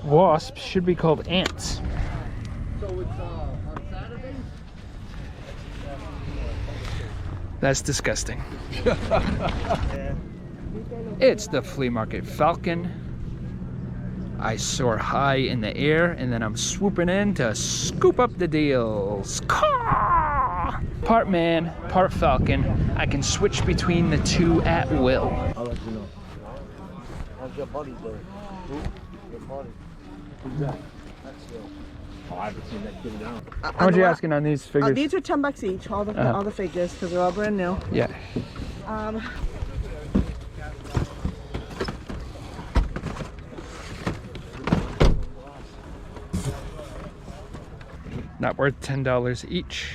wasps should be called ants. So it's on Saturday? That's disgusting. It's the flea market Falcon. I soar high in the air and then I'm swooping in to scoop up the deals. Caw! Part man, part Falcon. I can switch between the two at will. I'll let you know. How's your buddy doing? Who? Your buddy. Who's that? That's you. Oh, I haven't seen that kid down. How much are you asking on these figures? These are $10 each, all the figures, because they're all brand new. Yeah. Not worth $10 each.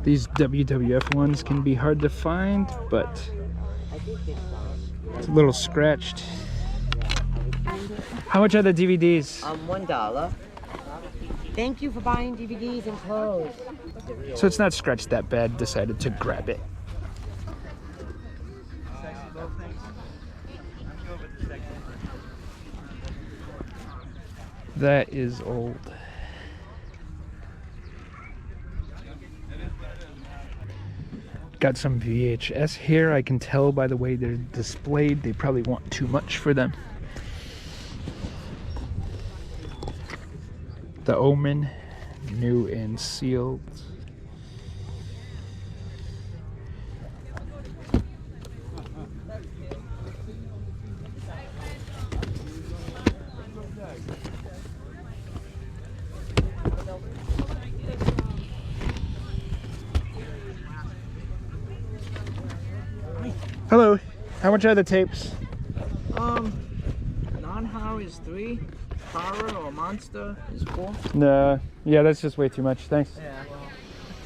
These WWF ones can be hard to find, but it's a little scratched. How much are the DVDs? $1. Thank you for buying DVDs and clothes. So it's not scratched that bad. Decided to grab it. That is old. Got some VHS here. I can tell by the way they're displayed. They probably want too much for them. The Omen, new and sealed. Hello. How much are the tapes? Non-horror is 3. Horror or monster is 4. No. Yeah, that's just way too much. Thanks. Yeah.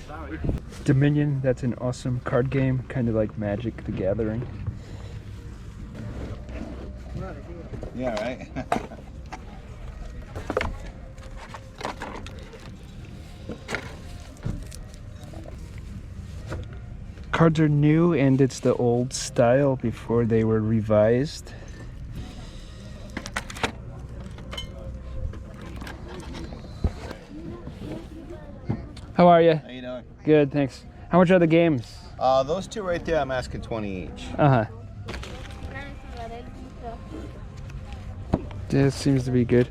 Sorry. Dominion, that's an awesome card game, kind of like Magic the Gathering. Yeah, right? Cards are new and it's the old style before they were revised. How are you? How you doing? Good, thanks. How much are the games? Those two right there, I'm asking 20 each. Uh-huh. This seems to be good.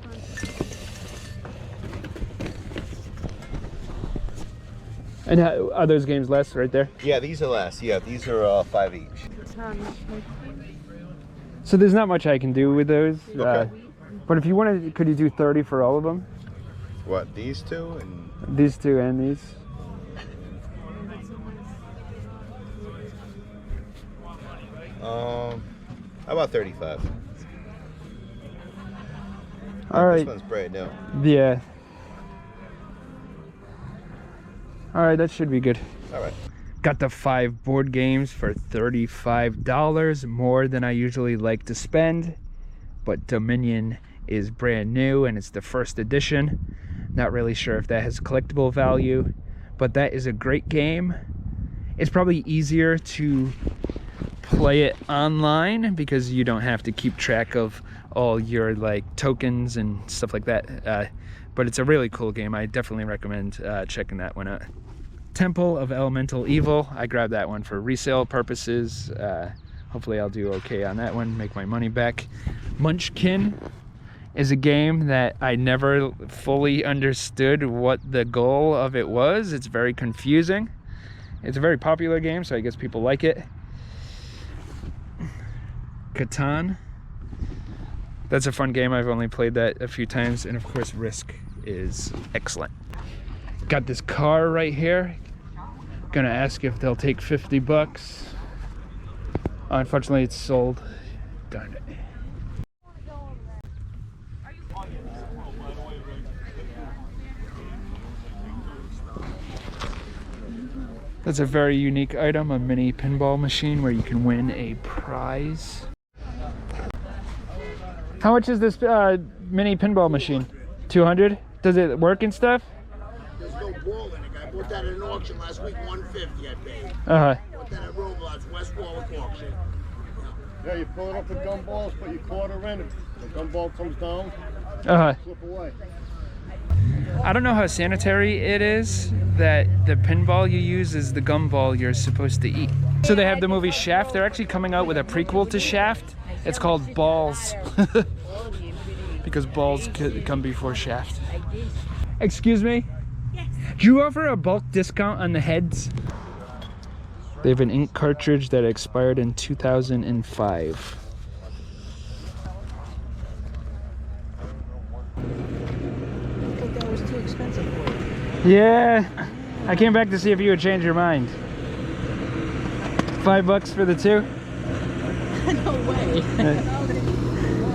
And how, are those games less right there? Yeah, these are less. Yeah, these are 5 each. So there's not much I can do with those. Okay. But if you wanted, could you do 30 for all of them? What, these two? And These two and these? how about 35? All right. This one's brand new. Yeah. All right, that should be good. All right. Got the 5 board games for $35, more than I usually like to spend. But Dominion is brand new and it's the first edition. Not really sure if that has collectible value, but that is a great game. It's probably easier to play it online because you don't have to keep track of all your like tokens and stuff like that. But it's a really cool game. I definitely recommend checking that one out. Temple of Elemental Evil. I grabbed that one for resale purposes. Hopefully I'll do okay on that one, make my money back. Munchkin is a game that I never fully understood what the goal of it was. It's very confusing. It's a very popular game, so I guess people like it. Catan. That's a fun game. I've only played that a few times. And of course, Risk is excellent. Got this car right here. Gonna ask if they'll take 50 bucks. Unfortunately, it's sold. Darn it. That's a very unique item, a mini pinball machine where you can win a prize. How much is this mini pinball machine? 200? Does it work and stuff? There's no ball in it. I bought that at an auction last week, 150 I paid. Uh-huh. Bought that at Roblox, West Warwick auction. Yeah, you pull it up with gumballs, put your quarter in, and the gumball comes down, Uh-huh. flip away. I don't know how sanitary it is that the pinball you use is the gumball you're supposed to eat. So they have the movie Shaft. They're actually coming out with a prequel to Shaft. It's called Balls. Because balls could come before Shaft. Excuse me? Yes. Do you offer a bulk discount on the heads? They have an ink cartridge that expired in 2005. I thought that was too expensive for you. Yeah, I came back to see if you would change your mind. $5 for the two? No way.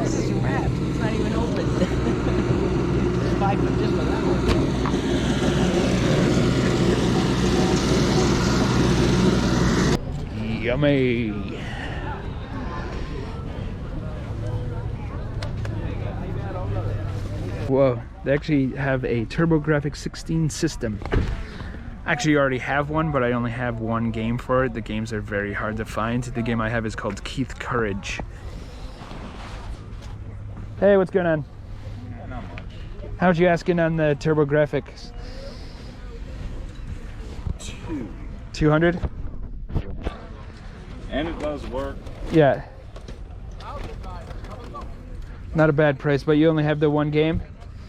This is wrapped. It's not even open. It's $5 just for that one. Yummy. Whoa, they actually have a TurboGrafx 16 system. Actually, I already have one, but I only have one game for it. The games are very hard to find. The game I have is called Keith Courage. Hey, what's going on? Not much. How'd you asking on the TurboGrafx? 200? And it does work. Yeah. Not a bad price, but you only have the one game?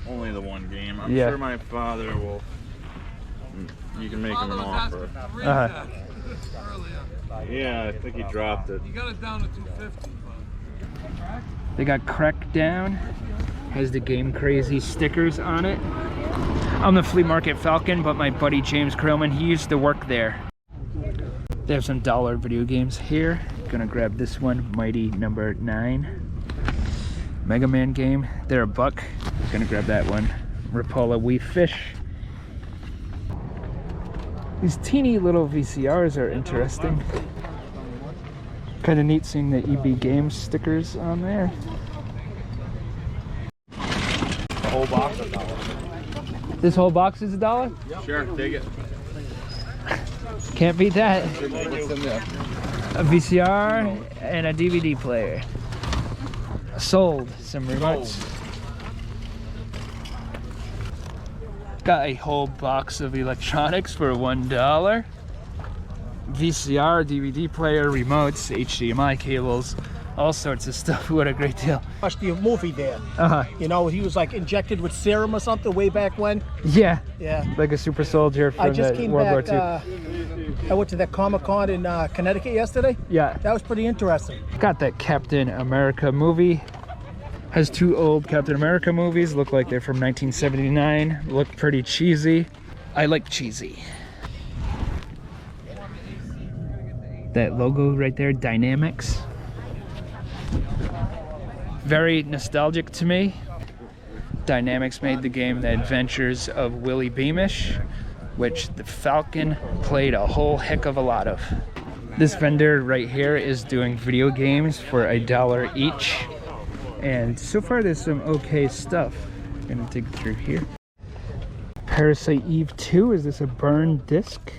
Only the one game. I'm Yeah. sure my father will. You can make him an offer. Uh-huh. Yeah, I think he dropped it. You got it down to 250. They got Crackdown. Has the Game Crazy stickers on it. I'm the Flea Market Falcon, but my buddy James Krillman, he used to work there. They have some dollar video games here. Gonna grab this one, Mighty Number 9. Mega Man game. They're $1. Gonna grab that one. Rapala Wee Fish. These teeny little VCRs are interesting. Kind of neat seeing the EB Games stickers on there. The whole box is $1. This whole box is $1? Sure, take it. Can't beat that. What's in there? A VCR and a DVD player. Sold some remotes. Got a whole box of electronics for $1. VCR, DVD player, remotes, HDMI cables, all sorts of stuff. What a great deal. Watched the movie there. Uh-huh. You know, he was like injected with serum or something way back when. Yeah. Yeah. Like a super soldier I from just the came World back. War II. I went to that Comic-Con in Connecticut yesterday. Yeah. That was pretty interesting. Got that Captain America movie. Has two old Captain America movies. Look like they're from 1979. Look pretty cheesy. I like cheesy. That logo right there, Dynamics. Very nostalgic to me. Dynamics made the game The Adventures of Willie Beamish, which the Falcon played a whole heck of a lot of. This vendor right here is doing video games for $1 each. And so far there's some okay stuff. I'm gonna dig through here. Parasite Eve 2, is this a burned disc?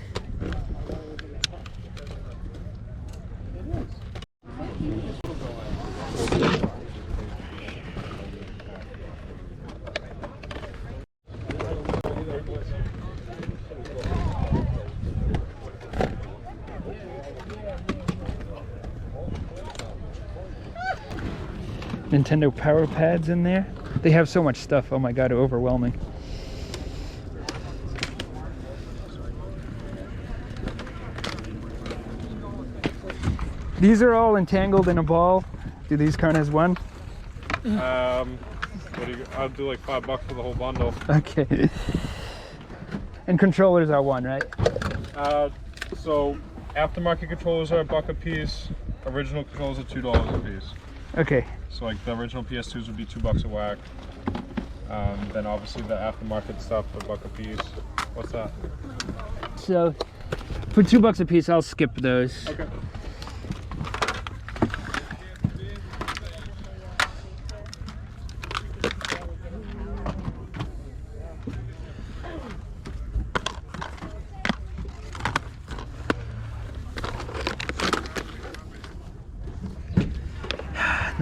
Nintendo Power Pads in there. They have so much stuff, oh my god, overwhelming. These are all entangled in a ball. Do these count as one? What do you, I'll do like $5 for the whole bundle. Okay. And controllers are one, right? So aftermarket controllers are $1 a piece. Original controllers are $2 a piece. Okay. So like the original PS2s would be $2 a whack. Then obviously the aftermarket stuff $1 a piece. What's that? So for $2 a piece, I'll skip those. Okay.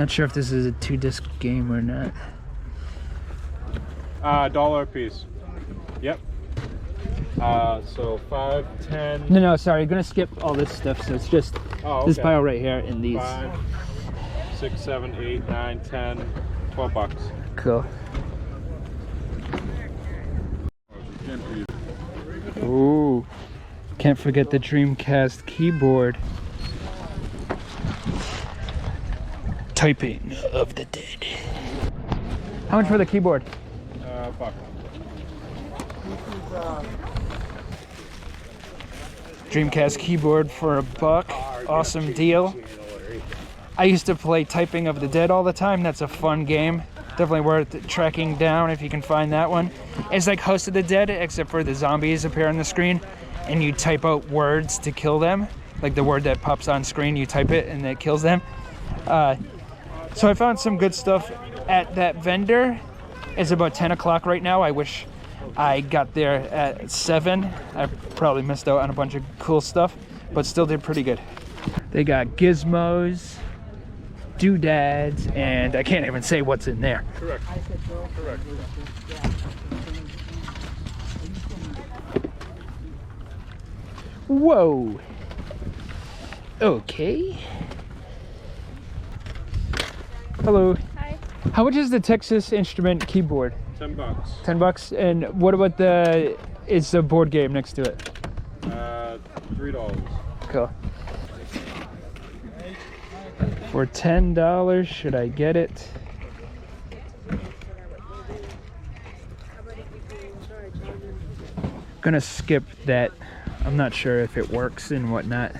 Not sure if this is a 2-disc game or not. $1 a piece. Yep. So 5, 10. No, sorry. I'm gonna skip all this stuff. So it's just this pile right here and these. 5, 6, 7, 8, 9, 10, $12. Cool. Ooh. Can't forget the Dreamcast keyboard. Typing of the dead. How much for the keyboard? $1. Dreamcast keyboard for $1. Awesome deal. I used to play Typing of the Dead all the time. That's a fun game. Definitely worth tracking down if you can find that one. It's like Host of the Dead, except for the zombies appear on the screen and you type out words to kill them. Like the word that pops on screen, you type it and it kills them. So I found some good stuff at that vendor. It's about 10 o'clock right now. I wish I got there at 7. I probably missed out on a bunch of cool stuff, but still did pretty good. They got gizmos, doodads, and I can't even say what's in there. Correct. Correct. Whoa. Okay. Hello. Hi. How much is the Texas Instrument keyboard? $10. $10. And what about the? It's a board game next to it. $3. Cool. For $10, should I get it? Gonna skip that. I'm not sure if it works and whatnot.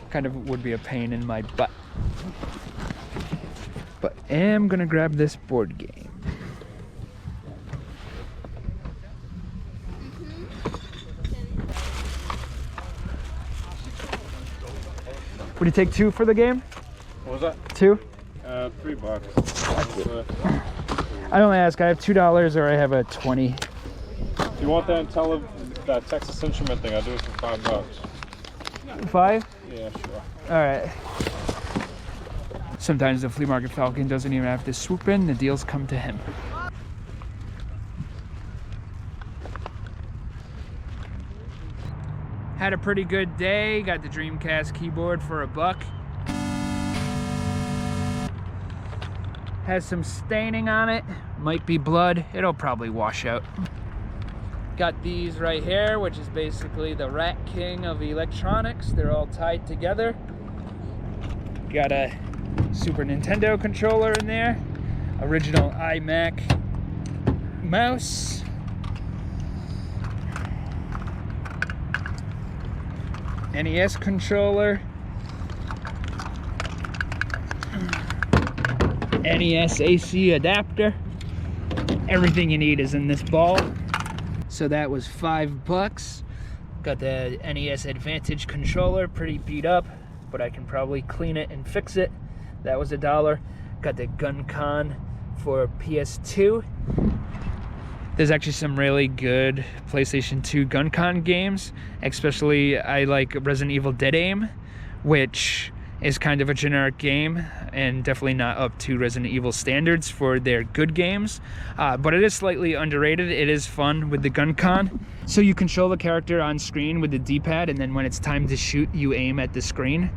Kind of would be a pain in my butt. But am gonna grab this board game. Would you take 2 for the game? What was that? 2? $3. I only ask. I have $2 or I have a 20. You want that that Texas Instrument thing? I'll do it for $5. 5? Yeah, sure. All right. Sometimes the flea market Falcon doesn't even have to swoop in. The deals come to him. Had a pretty good day. Got the Dreamcast keyboard for $1. Has some staining on it. Might be blood. It'll probably wash out. Got these right here, which is basically the Rat King of electronics. They're all tied together. Got a Super Nintendo controller in there. Original iMac mouse. NES controller. NES AC adapter. Everything you need is in this ball. So that was $5. Got the NES Advantage controller, pretty beat up, but I can probably clean it and fix it. That was $1. Got the Gun-Con for PS2. There's actually some really good PlayStation 2 Gun-Con games, especially I like Resident Evil Dead Aim, which is kind of a generic game and definitely not up to Resident Evil standards for their good games, but it is slightly underrated. It is fun with the Gun-Con. So you control the character on screen with the D-pad, and then when it's time to shoot, you aim at the screen.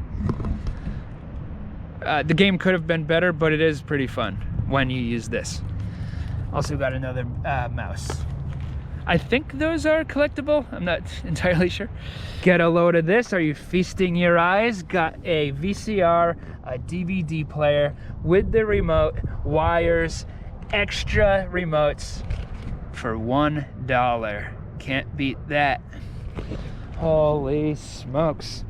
The game could have been better, but it is pretty fun when you use this. Also got another mouse. I think those are collectible. I'm not entirely sure. Get a load of this. Are you feasting your eyes? Got a VCR, a DVD player with the remote, wires, extra remotes for $1. Can't beat that. Holy smokes.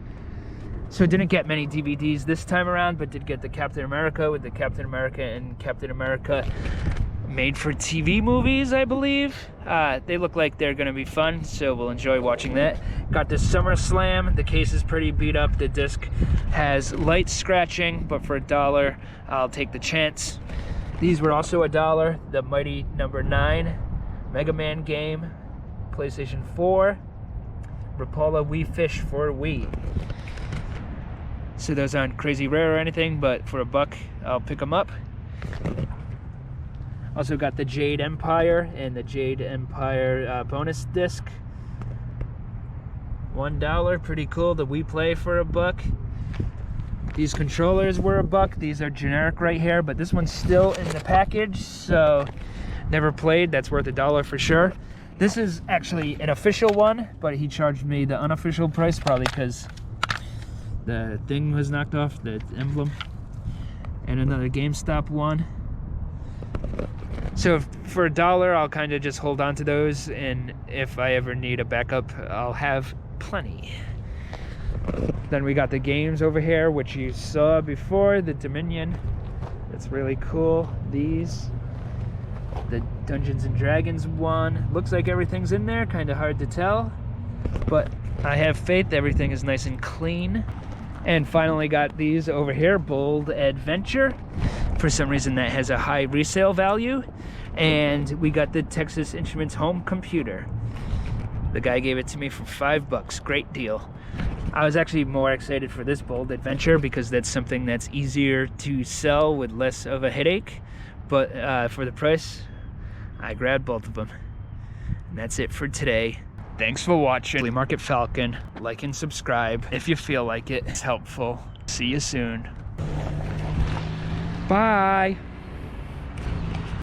So didn't get many DVDs this time around, but did get the Captain America with the Captain America and Captain America made for TV movies, I believe. They look like they're gonna be fun, so we'll enjoy watching that. Got the SummerSlam. The case is pretty beat up. The disc has light scratching, but for $1, I'll take the chance. These were also $1. The Mighty Number 9 Mega Man game, PlayStation 4, Rapala Wii Fish for Wii. so those aren't crazy rare or anything, but for $1 I'll pick them up. Also got the Jade Empire and the Jade Empire bonus disc. $1, pretty cool. The Wii Play for $1. These controllers were $1. These are generic right here, but this one's still in the package, so never played. That's worth $1 for sure. This is actually an official one, but he charged me the unofficial price, probably because the thing was knocked off, the emblem. And another GameStop one. So for $1, I'll kind of just hold on to those, and if I ever need a backup, I'll have plenty. Then we got the games over here, which you saw before, the Dominion. That's really cool. These, the Dungeons and Dragons one. Looks like everything's in there, kind of hard to tell, but I have faith everything is nice and clean. And finally got these over here, Bold Adventure. For some reason that has a high resale value. And we got the Texas Instruments home computer. The guy gave it to me for $5, great deal. I was actually more excited for this Bold Adventure because that's something that's easier to sell with less of a headache. But for the price, I grabbed both of them. And that's it for today. Thanks for watching Flea Market Falcon. Like and subscribe if you feel like it. It's helpful. See you soon. Bye.